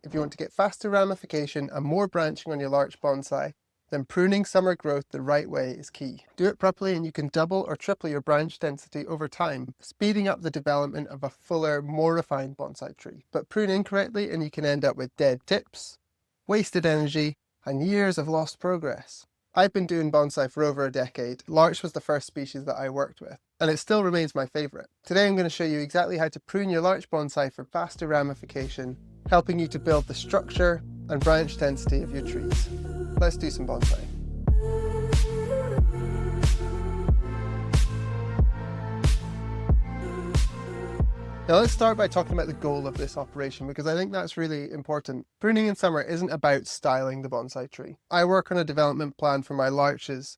If you want to get faster ramification and more branching on your larch bonsai, then pruning summer growth the right way is key. Do it properly and you can double or triple your branch density over time, speeding up the development of a fuller, more refined bonsai tree. But prune incorrectly and you can end up with dead tips, wasted energy, and years of lost progress. I've been doing bonsai for over a decade. Larch was the first species that I worked with, and it still remains my favourite. Today I'm going to show you exactly how to prune your larch bonsai for faster ramification, helping you to build the structure and branch density of your trees. Let's do some bonsai. Now let's start by talking about the goal of this operation, because I think that's really important. Pruning in summer isn't about styling the bonsai tree. I work on a development plan for my larches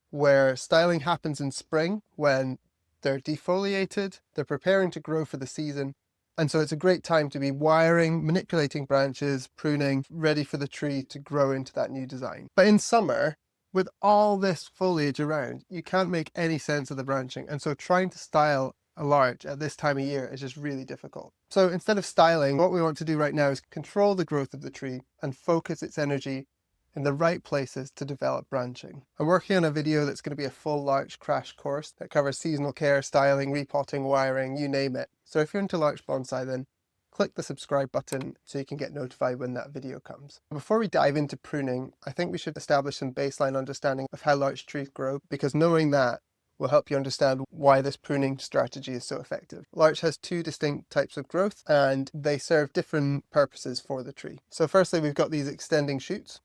where styling happens in spring when they're defoliated, they're preparing to grow for the season, and so it's a great time to be wiring, manipulating branches, pruning, ready for the tree to grow into that new design. But in summer, with all this foliage around, you can't make any sense of the branching, and so trying to style a larch at this time of year is just really difficult. So instead of styling, what we want to do right now is control the growth of the tree and focus its energy in the right places to develop branching. I'm working on a video that's going to be a full larch crash course that covers seasonal care, styling, repotting, wiring, you name it. So if you're into larch bonsai, then click the subscribe button so you can get notified when that video comes. Before we dive into pruning, I think we should establish some baseline understanding of how larch trees grow, because knowing that will help you understand why this pruning strategy is so effective. Larch has two distinct types of growth and they serve different purposes for the tree. So firstly, we've got these extending shoots,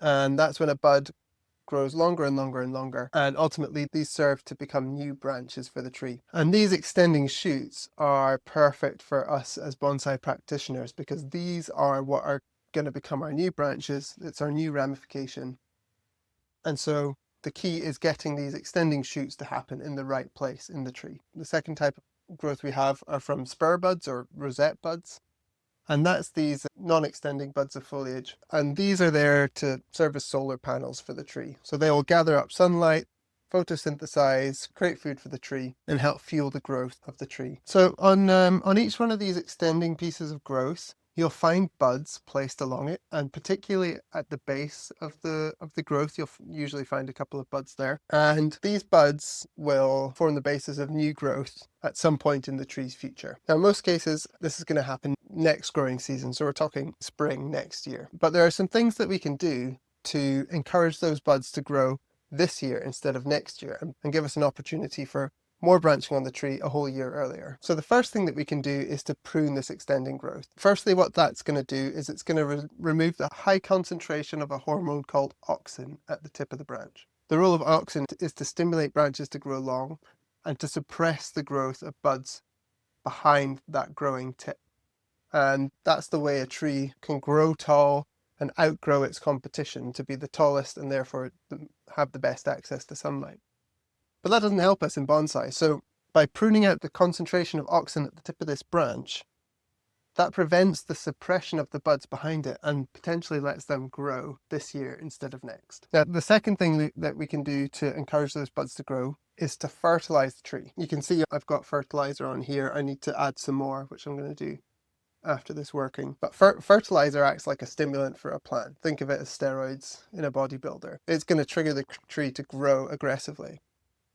and that's when a bud grows longer and longer and longer, and ultimately these serve to become new branches for the tree. And these extending shoots are perfect for us as bonsai practitioners because these are what are going to become our new branches. It's our new ramification. And so the key is getting these extending shoots to happen in the right place in the tree. The second type of growth we have are from spur buds or rosette buds. And that's these non-extending buds of foliage. And these are there to serve as solar panels for the tree. So they will gather up sunlight, photosynthesize, create food for the tree, and help fuel the growth of the tree. So on each one of these extending pieces of growth, you'll find buds placed along it, and particularly at the base of the growth, you'll usually find a couple of buds there. And these buds will form the basis of new growth at some point in the tree's future. Now, in most cases, this is going to happen next growing season, so we're talking spring next year. But there are some things that we can do to encourage those buds to grow this year instead of next year, and give us an opportunity for more branching on the tree a whole year earlier. So the first thing that we can do is to prune this extending growth. Firstly, what that's going to do is it's going to remove the high concentration of a hormone called auxin at the tip of the branch. The role of auxin is to stimulate branches to grow long and to suppress the growth of buds behind that growing tip. And that's the way a tree can grow tall and outgrow its competition to be the tallest and therefore have the best access to sunlight. But that doesn't help us in bonsai. So by pruning out the concentration of auxin at the tip of this branch, that prevents the suppression of the buds behind it and potentially lets them grow this year instead of next. Now, the second thing that we can do to encourage those buds to grow is to fertilize the tree. You can see I've got fertilizer on here. I need to add some more, which I'm going to do after this working. But fertilizer acts like a stimulant for a plant. Think of it as steroids in a bodybuilder. It's going to trigger the tree to grow aggressively.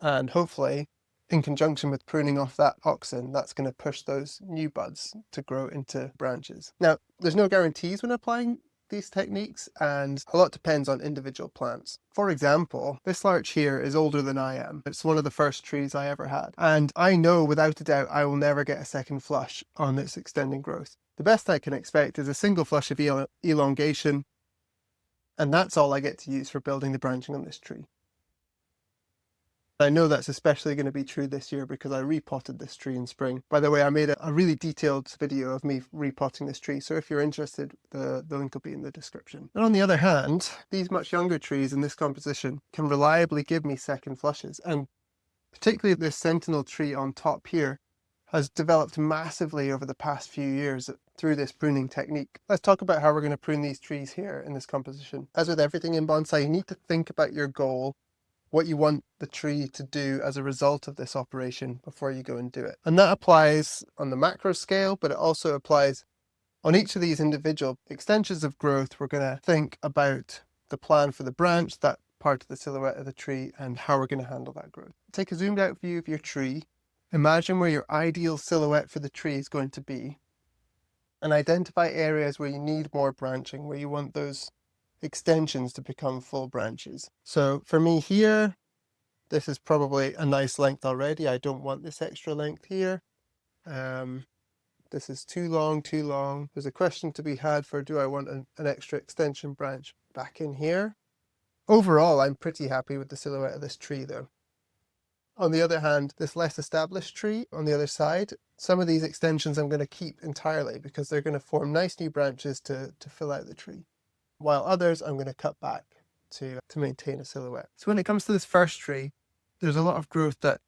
And hopefully, in conjunction with pruning off that auxin, that's going to push those new buds to grow into branches. Now, there's no guarantees when applying these techniques, and a lot depends on individual plants. For example, this larch here is older than I am. It's one of the first trees I ever had. And I know without a doubt I will never get a second flush on this extending growth. The best I can expect is a single flush of elongation, and that's all I get to use for building the branching on this tree. I know that's especially going to be true this year because I repotted this tree in spring. By the way, I made a really detailed video of me repotting this tree, so if you're interested, the link will be in the description. And on the other hand, these much younger trees in this composition can reliably give me second flushes, and particularly this sentinel tree on top here has developed massively over the past few years through this pruning technique. Let's talk about how we're going to prune these trees here in this composition. As with everything in bonsai, you need to think about your goal, what you want the tree to do as a result of this operation before you go and do it. And that applies on the macro scale, but it also applies On each of these individual extensions of growth, we're going to think about the plan for the branch, that part of the silhouette of the tree, and how we're going to handle that growth. Take a zoomed out view of your tree. Imagine where your ideal silhouette for the tree is going to be, and identify areas where you need more branching, where you want those extensions to become full branches. So for me here, this is probably a nice length already. I don't want this extra length here. This is too long, too long. There's a question to be had for, do I want an extra extension branch back in here? Overall, I'm pretty happy with the silhouette of this tree though. On the other hand, this less established tree on the other side, some of these extensions I'm going to keep entirely because they're going to form nice new branches to fill out the tree, while others I'm going to cut back to maintain a silhouette. So when it comes to this first tree, there's a lot of growth that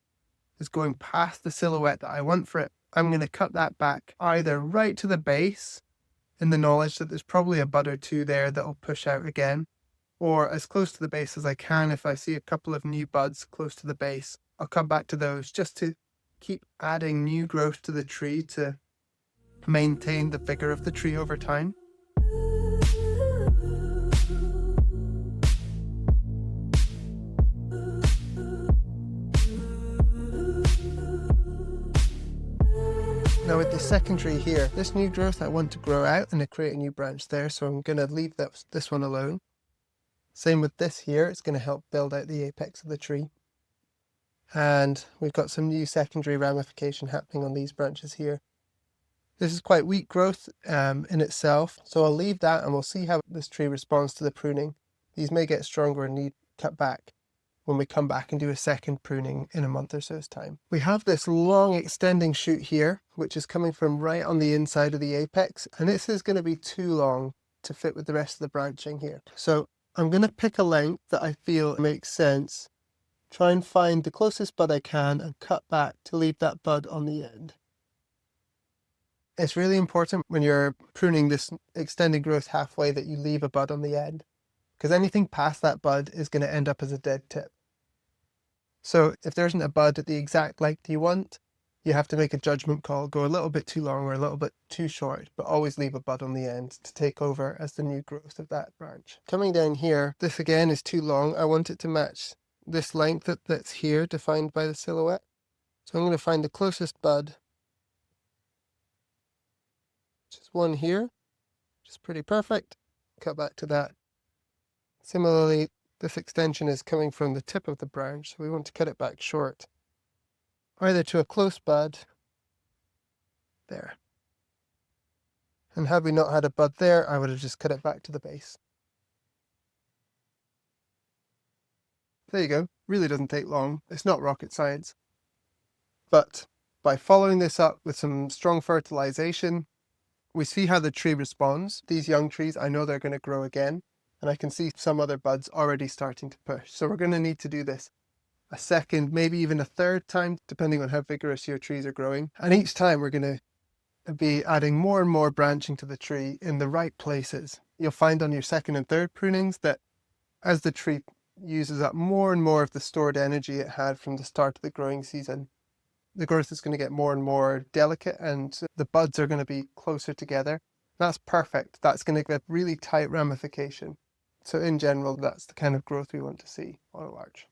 is going past the silhouette that I want for it. I'm going to cut that back either right to the base in the knowledge that there's probably a bud or two there that'll push out again, or as close to the base as I can. If I see a couple of new buds close to the base, I'll come back to those just to keep adding new growth to the tree to maintain the vigor of the tree over time. Now with the second tree here, this new growth I want to grow out and to create a new branch there, so I'm going to leave this one alone. Same with this here, it's going to help build out the apex of the tree. And we've got some new secondary ramification happening on these branches here. This is quite weak growth in itself, so I'll leave that and we'll see how this tree responds to the pruning. These may get stronger and need cut back when we come back and do a second pruning in a month or so's time. We have this long extending shoot here, which is coming from right on the inside of the apex, and this is going to be too long to fit with the rest of the branching here. So I'm going to pick a length that I feel makes sense, try and find the closest bud I can and cut back to leave that bud on the end. It's really important when you're pruning this extended growth halfway that you leave a bud on the end, because anything past that bud is going to end up as a dead tip. So if there isn't a bud at the exact length you want, you have to make a judgment call, go a little bit too long or a little bit too short, but always leave a bud on the end to take over as the new growth of that branch. Coming down here, this again is too long. I want it to match this length that's here defined by the silhouette. So I'm going to find the closest bud, which is one here, which is pretty perfect. Cut back to that. Similarly, this extension is coming from the tip of the branch, so we want to cut it back short, either to a close bud, there. And had we not had a bud there, I would have just cut it back to the base. There you go. Really doesn't take long. It's not rocket science. But by following this up with some strong fertilization, we see how the tree responds. These young trees, I know they're going to grow again. And I can see some other buds already starting to push. So we're going to need to do this a second, maybe even a third time, depending on how vigorous your trees are growing. And each time we're going to be adding more and more branching to the tree in the right places. You'll find on your second and third prunings that as the tree uses up more and more of the stored energy it had from the start of the growing season, the growth is going to get more and more delicate and the buds are going to be closer together. That's perfect. That's going to give really tight ramification. So in general, that's the kind of growth we want to see on a larch.